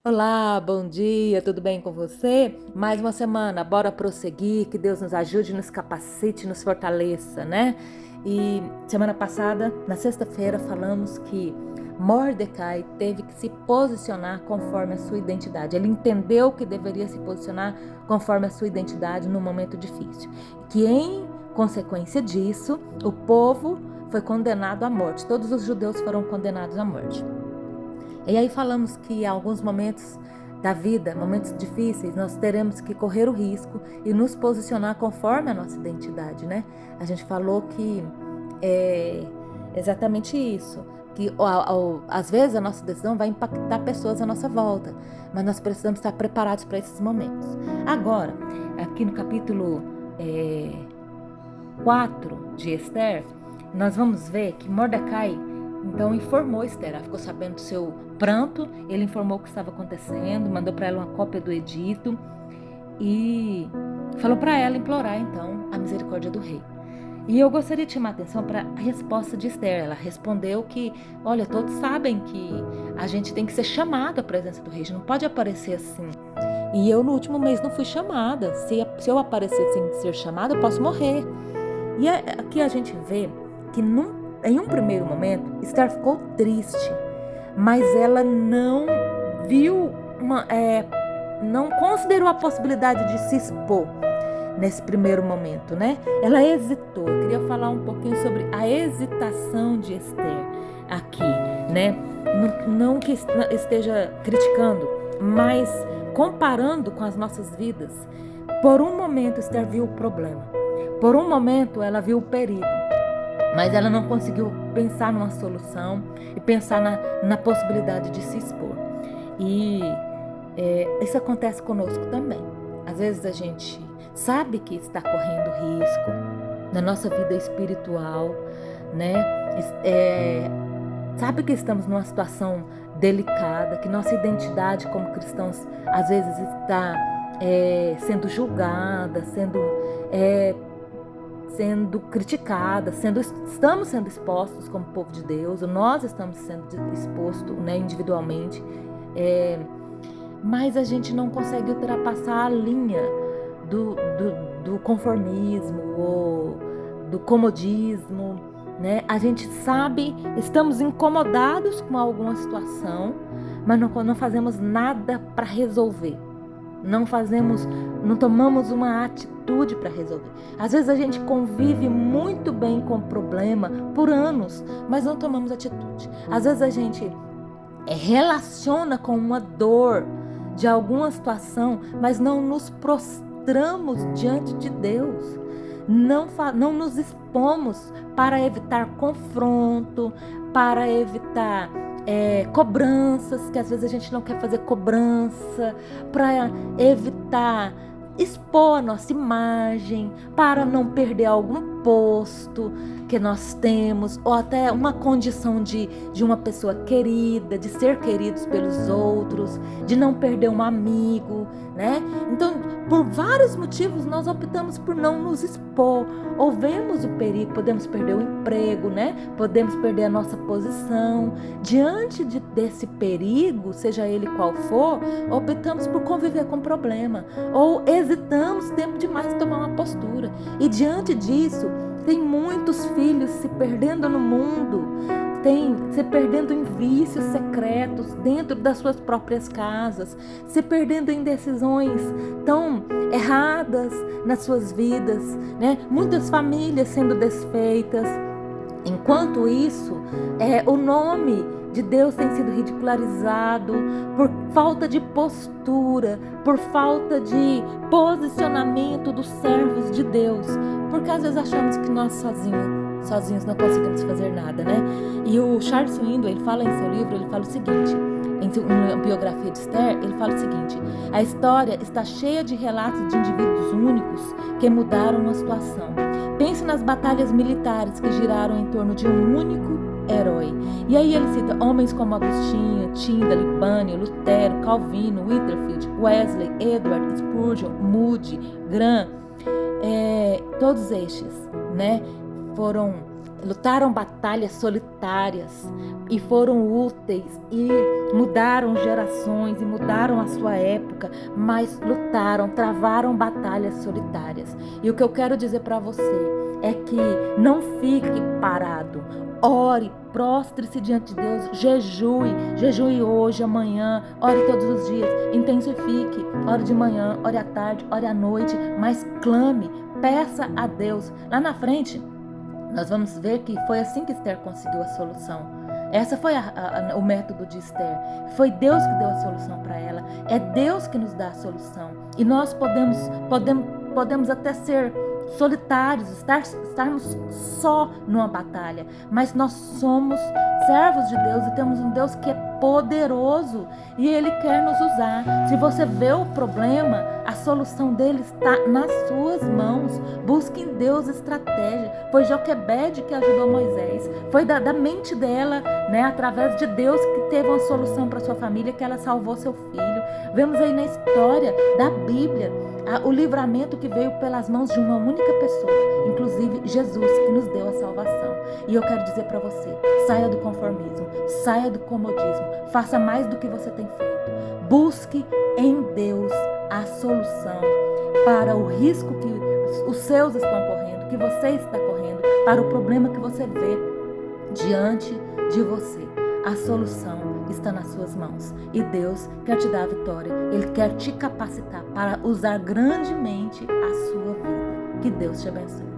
Olá, bom dia, tudo bem com você? Mais uma semana, bora prosseguir, que Deus nos ajude, nos capacite, nos fortaleça, né? E semana passada, na sexta-feira, falamos que Mordecai teve que se posicionar conforme a sua identidade. Ele entendeu que deveria se posicionar conforme a sua identidade no momento difícil. Que em consequência disso, o povo foi condenado à morte. Todos os judeus foram condenados à morte. E aí falamos que em alguns momentos da vida, momentos difíceis, nós teremos que correr o risco e nos posicionar conforme a nossa identidade, né? A gente falou que é exatamente isso, que às vezes a nossa decisão vai impactar pessoas à nossa volta, mas nós precisamos estar preparados para esses momentos. Agora, aqui no capítulo 4 de Esther, nós vamos ver que Mordecai então informou Esther. Ela ficou sabendo do seu pranto, ele informou o que estava acontecendo, mandou para ela uma cópia do edito e falou para ela implorar então a misericórdia do rei. E eu gostaria de chamar a atenção para a resposta de Esther. Ela respondeu que, olha, todos sabem que a gente tem que ser chamado à presença do rei, a gente não pode aparecer assim. E eu no último mês não fui chamada. Se eu aparecer sem ser chamada, eu posso morrer. E aqui a gente vê que em um primeiro momento, Esther ficou triste, mas ela não viu, não considerou a possibilidade de se expor nesse primeiro momento, né? Ela hesitou. Eu queria falar um pouquinho sobre a hesitação de Esther aqui, né? Não que esteja criticando, mas comparando com as nossas vidas. Por um momento, Esther viu o problema. Por um momento, ela viu o perigo. Mas ela não conseguiu pensar numa solução e pensar na possibilidade de se expor. E isso acontece conosco também. Às vezes a gente sabe que está correndo risco na nossa vida espiritual, né? Sabe que estamos numa situação delicada, que nossa identidade como cristãos às vezes está sendo julgada, sendo criticada, estamos sendo expostos como povo de Deus, nós estamos sendo expostos, né, individualmente, mas a gente não consegue ultrapassar a linha do conformismo ou do comodismo, né? A gente sabe, estamos incomodados com alguma situação, mas não fazemos nada para resolver. Não tomamos uma atitude para resolver. Às vezes a gente convive muito bem com o problema por anos, mas não tomamos atitude. Às vezes a gente relaciona com uma dor de alguma situação, mas não nos prostramos diante de Deus. Não nos expomos para evitar confronto, para evitar cobranças, que às vezes a gente não quer fazer cobrança, para evitar expor a nossa imagem, para não perder algum posto que nós temos, ou até uma condição de uma pessoa querida, de ser queridos pelos outros, de não perder um amigo, né? Então, por vários motivos, nós optamos por não nos expor, ou vemos o perigo, podemos perder o emprego, né? Podemos perder a nossa posição. Diante desse perigo, seja ele qual for, optamos por conviver com o problema, ou hesitamos tempo demais em tomar uma postura. E diante disso, tem muitos filhos se perdendo no mundo, se perdendo em vícios secretos dentro das suas próprias casas, se perdendo em decisões tão erradas nas suas vidas, né? Muitas famílias sendo desfeitas. Enquanto isso, o nome de Deus tem sido ridicularizado por falta de postura, por falta de posicionamento dos servos de Deus, porque às vezes achamos que nós sozinhos não conseguimos fazer nada, né? E o Charles Swindoll, ele fala em seu livro, ele fala o seguinte, em uma biografia de Esther, ele fala o seguinte: a história está cheia de relatos de indivíduos únicos que mudaram uma situação. Pense nas batalhas militares que giraram em torno de um único herói. E aí ele cita homens como Agostinho, Tyndale, Bunyan, Lutero, Calvino, Whitefield, Wesley, Edward, Spurgeon, Moody, Graham. Todos estes, né, foram lutaram batalhas solitárias e foram úteis e mudaram gerações e mudaram a sua época, mas lutaram, travaram batalhas solitárias. E o que eu quero dizer para você é que não fique parado. Ore, prostre-se diante de Deus, jejue hoje, amanhã, ore todos os dias, intensifique, ore de manhã, ore à tarde, ore à noite, mas clame, peça a Deus. Lá na frente, nós vamos ver que foi assim que Esther conseguiu a solução. Essa foi o método de Esther. Foi Deus que deu a solução para ela. É Deus que nos dá a solução. E nós podemos até ser solitários, estarmos só numa batalha, mas nós somos servos de Deus e temos um Deus que é poderoso e Ele quer nos usar. Se você vê o problema, a solução dele está nas suas mãos. Busque em Deus estratégia. Foi Joquebede que ajudou Moisés, foi da mente dela, né, através de Deus, que teve uma solução para sua família, que ela salvou seu filho. Vemos aí na história da Bíblia o livramento que veio pelas mãos de uma única pessoa, inclusive Jesus, que nos deu a salvação. E eu quero dizer para você, saia do conformismo, saia do comodismo, faça mais do que você tem feito. Busque em Deus a solução para o risco que os seus estão correndo, que você está correndo, para o problema que você vê diante de você. A solução está nas suas mãos e Deus quer te dar a vitória. Ele quer te capacitar para usar grandemente a sua vida. Que Deus te abençoe.